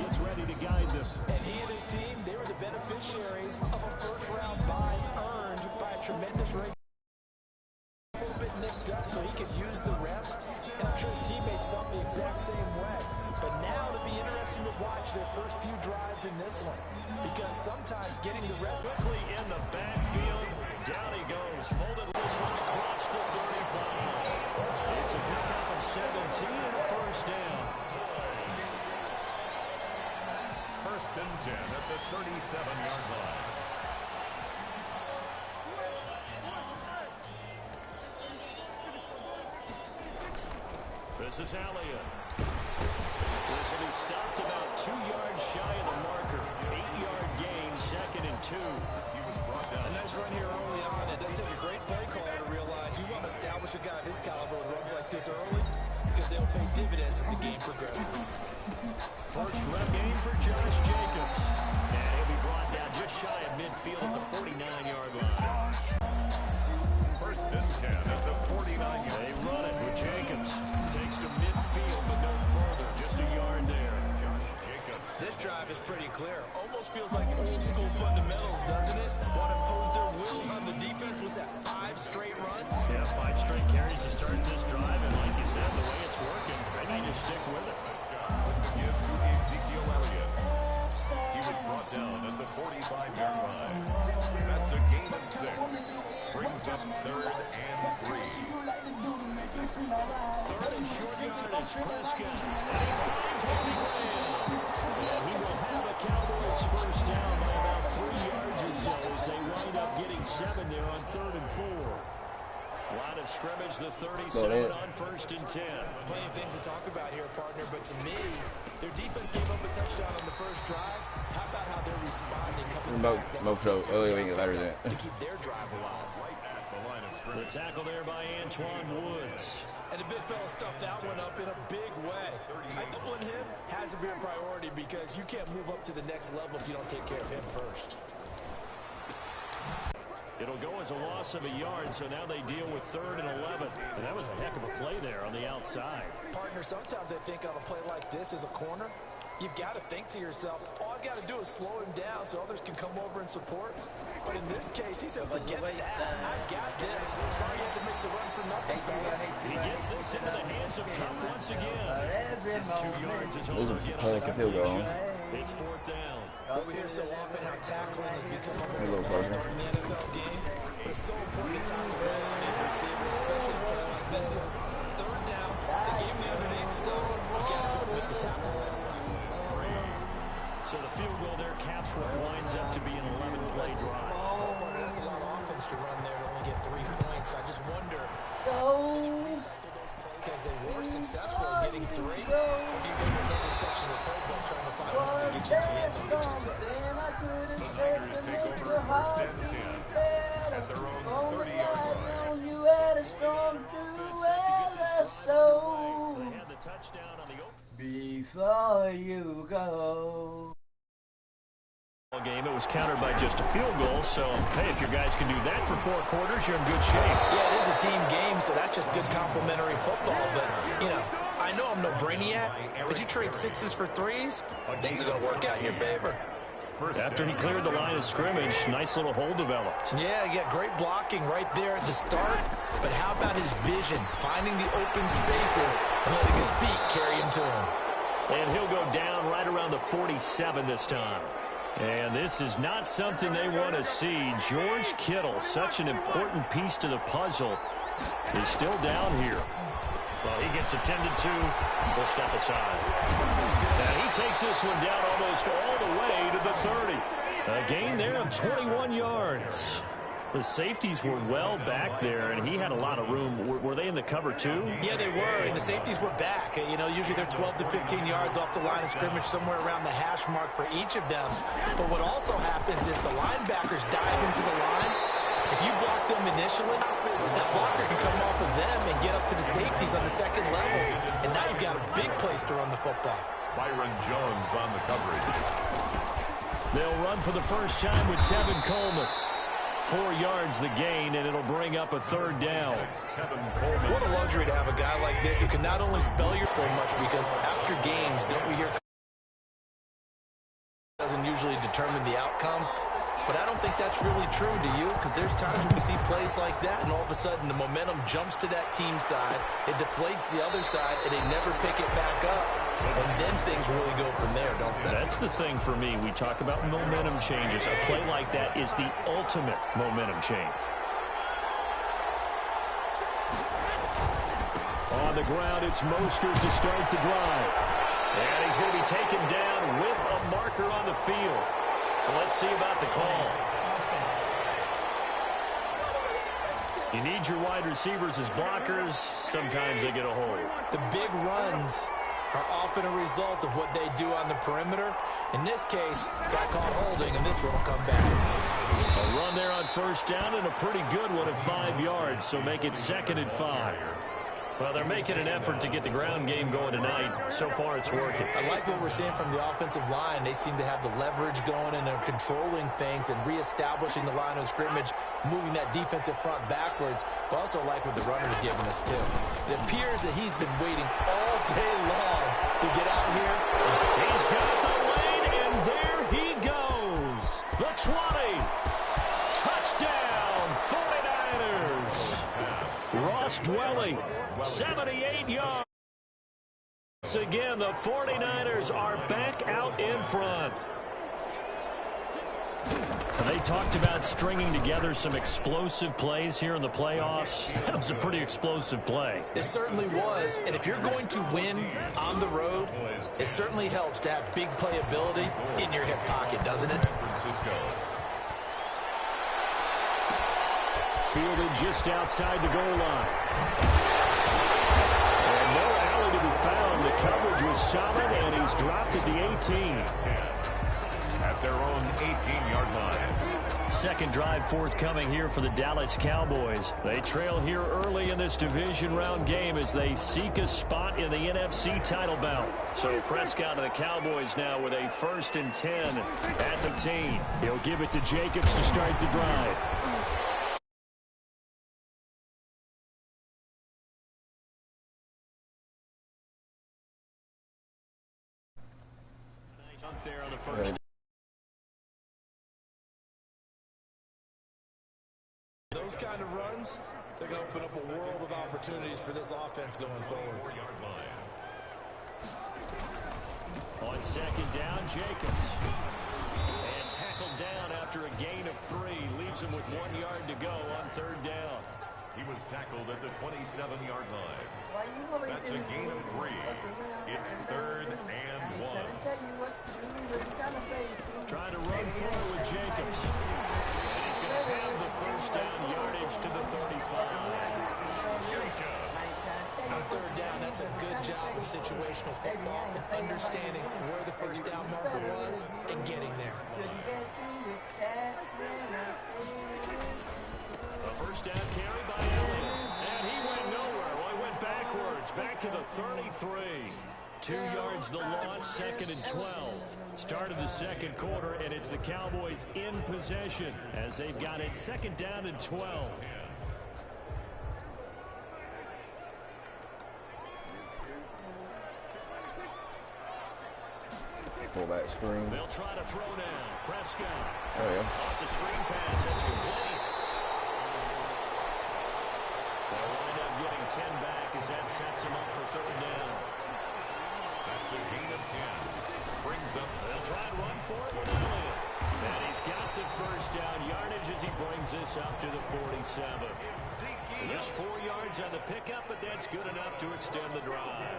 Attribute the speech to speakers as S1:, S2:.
S1: He's ready to guide them.
S2: And he and his team, they were the beneficiaries of a first-round bye earned by a tremendous rate. A little bit nicked up so he could use the rest. And I'm sure his teammates felt the exact same way. But now it'll be interesting to watch their first few drives in this one. Because sometimes getting the rest
S1: Quickly in the backfield. Down he goes. Folded this one across the 35. It's a pickup of 17 and a first down.
S3: First and 10 at the 37-yard line.
S1: This is Elliott. This one is stopped about 2 yards shy of the marker. 8-yard gain, 2nd and 2.
S3: He was brought down.
S2: A nice run here early on. It doesn't take a great play caller to realize you want to establish a guy of his caliber with runs like this early because they'll pay dividends as the game progresses.
S1: First rep game for Josh Jacobs. And he'll be brought down just shy of midfield at the 49-yard line.
S3: First and 10 at the 49-yard line.
S1: They run it with Jacobs. Takes to midfield, but no further. Just a yard there.
S3: Josh Jacobs.
S2: This drive is pretty clear. Almost feels like old school fundamentals, doesn't it? Want to impose their will on the defense. Was that 5 straight runs?
S1: Yeah, 5 straight carries to start this drive. And like you said, the way it's working, they may just stick with it.
S3: Yes, to Ezekiel Elliott. He was brought down at the 45-yard line. That's a gain of 6. Brings up 3rd and 3.
S1: 3rd and short yardage. Prescott. And he finds Jimmy Graham. And he will have a Cowboys first down by about 3 yards or so as they wind up getting 7 there on 3rd and 4. Line of scrimmage, the 37 on 1st and 10.
S2: Plenty of things to talk about here, partner, but to me, their defense gave up a touchdown on the first drive. How about how they're responding, coming back to keep their drive alive?
S1: The tackle there by Antoine Woods.
S2: And the big fella stuffed that one up in a big way. I think him has to be a priority because you can't move up to the next level if you don't take care of him first.
S1: It'll go as a loss of a yard, so now they deal with 3rd and 11. And that was a heck of a play there on the outside.
S2: Partner, sometimes I think on a play like this as a corner, you've got to think to yourself, all I've got to do is slow him down so others can come over and support. But in this case, he said, forget that. I've got this. Sorry you had to make the run for nothing.
S1: He gets this into the hands of Cup once again. 2 yards is all again on the completion. It's 4th down.
S2: Well, we hear so often how tackling has become almost a must in the NFL game. But it's so important to time the ball on these receivers, especially in a play like this one. 3rd down, they gave me underneath stuff. You got to go with the tackle.
S1: So the field goal there caps what winds up to be an 11-play drive.
S2: Oh, partner, that's a lot of offense to run there to only get 3 points. I just wonder, because they were successful in getting 3, or do you go to another section of the playbook trying to find one to get you 10 and get you 6?
S3: The Niners take over first and 10 at their own 30-yard line.
S1: They had the touchdown on the
S4: before you go.
S1: game. It was countered by just a field goal, so hey, if your guys can do that for 4 quarters, you're in good shape.
S2: Yeah, it is a team game, so that's just good complementary football. But, you know, I know I'm no brainiac, but you trade 6s for 3s, things are going to work out in your favor.
S1: After he cleared the line of scrimmage, nice little hole developed.
S2: Yeah, great blocking right there at the start. But how about his vision, finding the open spaces and letting his feet carry him to him?
S1: And he'll go down right around the 47 this time. And this is not something they want to see. George Kittle, such an important piece to the puzzle, is still down here. Well, he gets attended to. He'll step aside. And he takes this one down almost all the way to the 30. A gain there of 21 yards. The safeties were well back there, and he had a lot of room. Were they in the cover, too?
S2: Yeah, they were, and the safeties were back. You know, usually they're 12 to 15 yards off the line of scrimmage, somewhere around the hash mark for each of them. But what also happens is the linebackers dive into the line. If you block them initially, that blocker can come off of them and get up to the safeties on the second level. And now you've got a big place to run the football.
S3: Byron Jones on the coverage.
S1: They'll run for the first time with Tevin Coleman. 4 yards the gain, and it'll bring up a 3rd down.
S2: What a luxury to have a guy like this who can not only spell you so much, because after games, don't we hear usually determine the outcome. But I don't think that's really true, do you? Because there's times when we see plays like that, and all of a sudden the momentum jumps to that team side, it deflates the other side, and they never pick it back up. And then things really go from there, don't they?
S1: That's the thing for me. We talk about momentum changes. A play like that is the ultimate momentum change. On the ground, it's Mostert to start the drive. And he's going to be taken down with a marker on the field. So let's see about the call. You need your wide receivers as blockers. Sometimes they get a hold.
S2: The big runs are often a result of what they do on the perimeter. In this case, got caught holding, and this one will come back.
S1: A run there on first down, and a pretty good one at 5 yards, so make it 2nd and 5. Well, they're making an effort to get the ground game going tonight. So far, it's working.
S2: I like what we're seeing from the offensive line. They seem to have the leverage going, and they're controlling things and reestablishing the line of scrimmage, moving that defensive front backwards. But also like what the runner's giving us, too. It appears that he's been waiting all day long to get out here.
S1: He's got the lane, and there he goes. The 20. Touchdown, 49ers. Ross Dwelly, 78 yards. Again, the 49ers are back out in front. They talked about stringing together some explosive plays here in the playoffs. That was a pretty explosive play.
S2: It certainly was, and if you're going to win on the road, it certainly helps to have big playability in your hip pocket, doesn't it?
S1: Fielded just outside the goal line. And no alley to be found. The coverage was solid, and he's dropped at the 18.
S3: At their own 18-yard line.
S1: Second drive forthcoming here for the Dallas Cowboys. They trail here early in this division round game as they seek a spot in the NFC title bout. So Prescott and the Cowboys now with a 1st and 10 at the team. He'll give it to Jacobs to start the drive. There on the first.
S2: Those kind of runs, they're going to open up a world of opportunities for this offense going forward.
S1: On 2nd down, Jacobs. And tackled down after a gain of 3. Leaves him with 1 yard to go on 3rd down.
S3: He was tackled at the 27-yard line. That's a gain of 3. It's 3rd and 1.
S1: Trying to run forward with Jacobs. And he's going to have the 1st down yardage to the 35.
S2: On 3rd down, that's a good job of situational football and understanding where the 1st down marker was and getting there.
S1: A 1st down carry by Elliott. And he went nowhere. Well, he went backwards. Back to the 33. 2 yards the loss, 2nd and 12. Start of the second quarter, and it's the Cowboys in possession as they've got it 2nd down and 12.
S5: Fullback screen.
S1: They'll try to throw now. Prescott.
S5: Oh, yeah.
S1: Oh, it's a screen pass. That's complete. They'll wind up getting 10 back as that sets him up for 3rd down.
S3: That's a gain of 10. Brings up.
S1: They'll try and run for it with Elliott. And he's got the 1st down yardage as he brings this up to the 47. Just 4 yards on the pickup, but that's good enough to extend the drive.